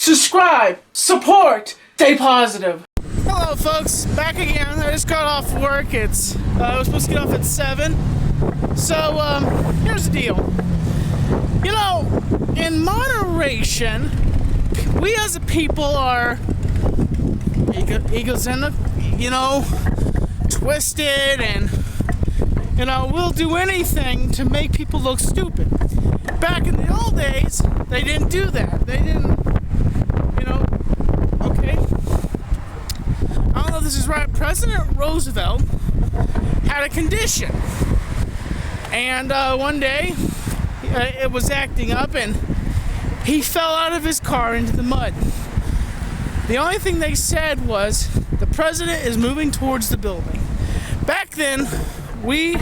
subscribe, support, stay positive. Hello folks, back again. I just got off work. I was supposed to get off at 7. So, here's the deal. You know, in moderation, we as a people are egocentric, twisted, and, we'll do anything to make people look stupid. Back in the old days, they didn't do that. They didn't, okay. I don't know if this is right. President Roosevelt had a condition. And one day, it was acting up and he fell out of his car into the mud. The only thing they said was, the president is moving towards the building. Back then, we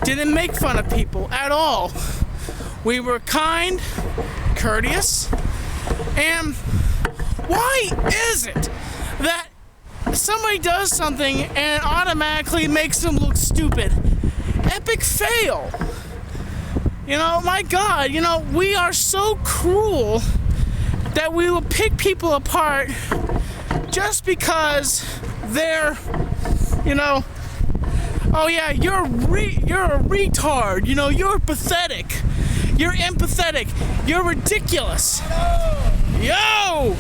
didn't make fun of people at all. We were kind, courteous, and why is it that somebody does something and it automatically makes them look stupid? Epic fail. My God, we are so cruel that we will pick people apart just because they're, oh yeah, you're a retard, you're pathetic, you're empathetic, you're ridiculous. Yo!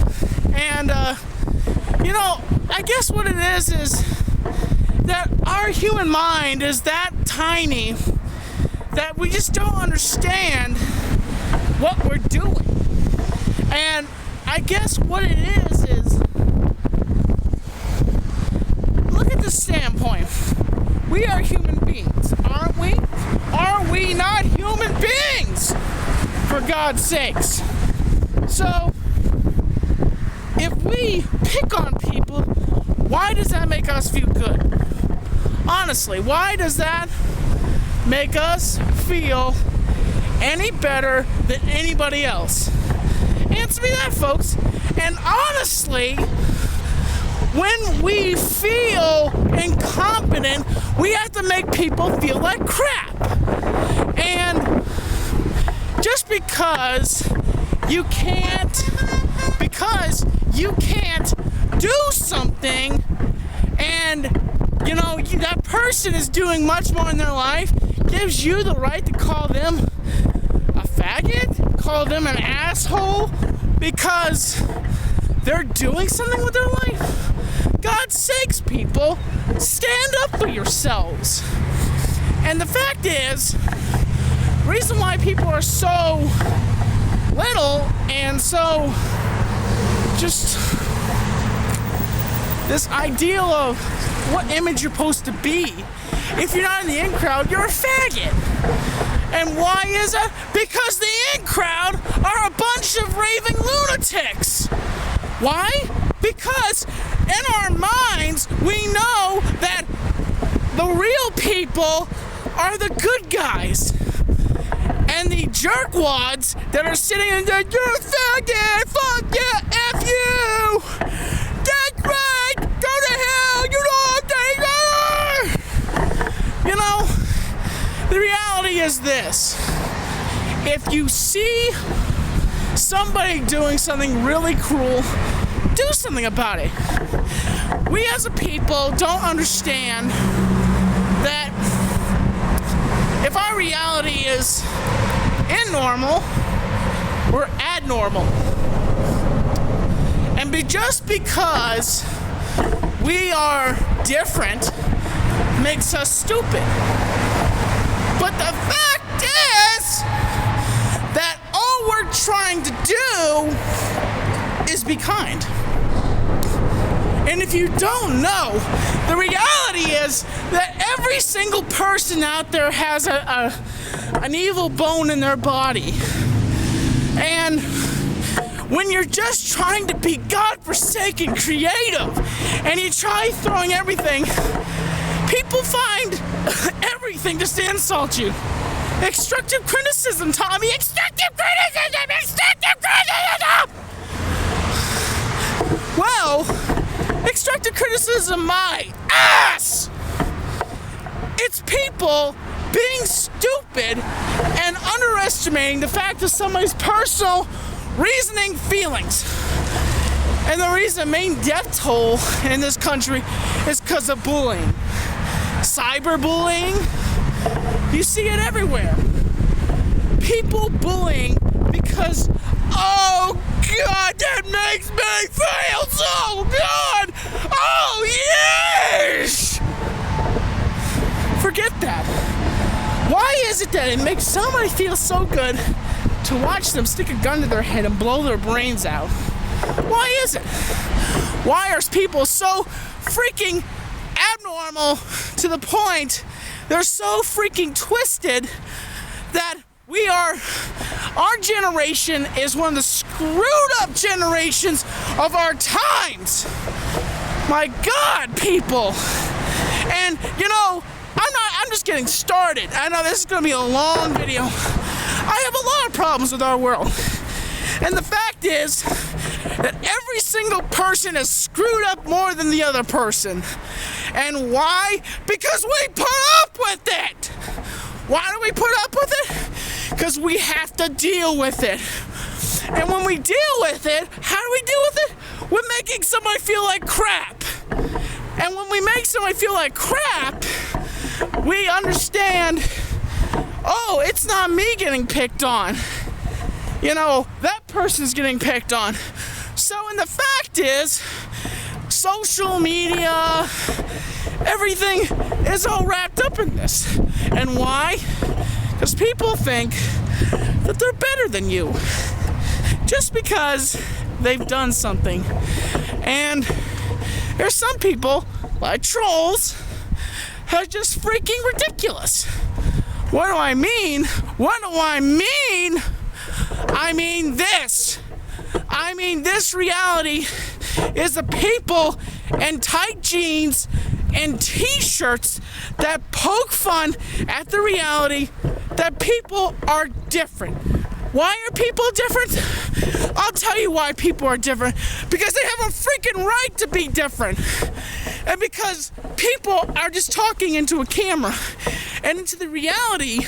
And, I guess what it is that our human mind is that tiny that we just don't understand what we're doing. And I guess what it is look at the standpoint. We are human beings, aren't we? Are we not human beings? For God's sakes. So, if we pick on people, why does that make us feel good? Honestly, why does that make us feel any better than anybody else? Answer me that, folks. And honestly, when we feel incompetent, we have to make people feel like crap. And just because you can't do something, and that person is doing much more in their life, gives you the right to call them a faggot, call them an asshole, because they're doing something with their life. God's sakes, people, stand up for yourselves. And the fact is, the reason why people are so little and so just this ideal of what image you're supposed to be. If you're not in the in crowd, you're a faggot. And why is that? Because the in crowd are a bunch of raving lunatics. Why? Because in our minds, we know that the real people are the good guys. And the jerkwads that are sitting in there, you're a faggot, fuck yeah, F you, that's right, go to hell, the reality is this. If you see somebody doing something really cruel, do something about it. We as a people don't understand that if our reality is normal, we're abnormal. And just because we are different makes us stupid. But the fact is that all we're trying to do is be kind. And if you don't know, the reality is that every single person out there has an evil bone in their body. And when you're just trying to be godforsaken creative and you try throwing everything, people find everything just to insult you. Constructive criticism, Tommy. Constructive criticism! Constructive criticism! Well, constructive criticism, my ass! It's people being stupid and underestimating the fact that somebody's personal reasoning feelings. And the reason the main death toll in this country is because of bullying. Cyberbullying, you see it everywhere. People bullying because, oh God, that makes me feel so good! Oh yes! Forget that. Why is it that it makes somebody feel so good to watch them stick a gun to their head and blow their brains out? Why is it? Why are people so freaking abnormal to the point they're so freaking twisted that our generation is one of the screwed up generations of our times? My God, people. And you know, I'm just getting started. I know this is going to be a long video. I have a lot of problems with our world. And the fact is that every single person is screwed up more than the other person. And why? Because we put up with it. Why do we put up with it? Because we have to deal with it. And when we deal with it, how do we deal with it? We're making somebody feel like crap. And when we make somebody feel like crap, we understand, oh, it's not me getting picked on. You know, that person's getting picked on. So, and the fact is, social media, everything is all wrapped up in this. And why? Because people think that they're better than you just because they've done something. And there's some people, like trolls, are just freaking ridiculous. What do I mean? What do I mean? I mean this. I mean this reality is the people in tight jeans and t-shirts that poke fun at the reality that people are different. Why are people different? I'll tell you why people are different. Because they have a freaking right to be different. And because people are just talking into a camera and into the reality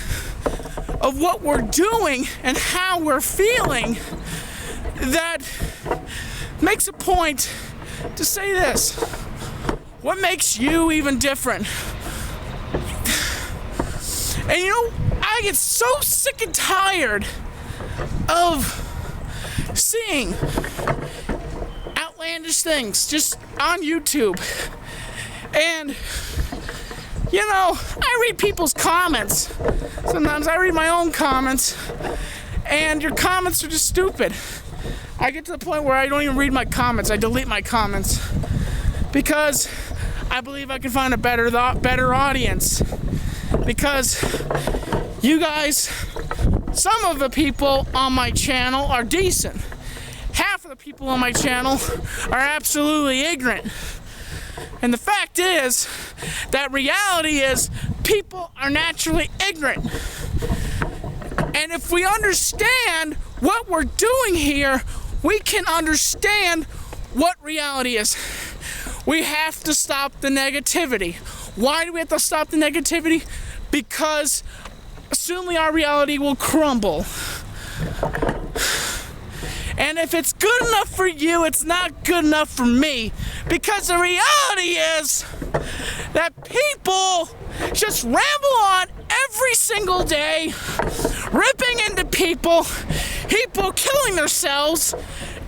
of what we're doing and how we're feeling, that makes a point to say this. What makes you even different? And you know, I get so sick and tired of seeing outlandish things just on YouTube. And you know, I read people's comments. Sometimes I read my own comments, and your comments are just stupid. I get to the point where I don't even read my comments. I delete my comments because I believe I can find a better audience. Because you guys, some of the people on my channel are decent. Half of the people on my channel are absolutely ignorant. And the fact is that reality is people are naturally ignorant. And if we understand what we're doing here, we can understand what reality is. We have to stop the negativity. Why do we have to stop the negativity? Because assuming our reality will crumble. And if it's good enough for you, it's not good enough for me. Because the reality is that people just ramble on every single day, ripping into people killing themselves,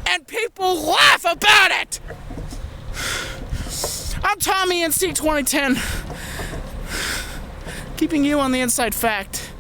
and people laugh about it. I'm Tommy NC 2010, keeping you on the inside fact.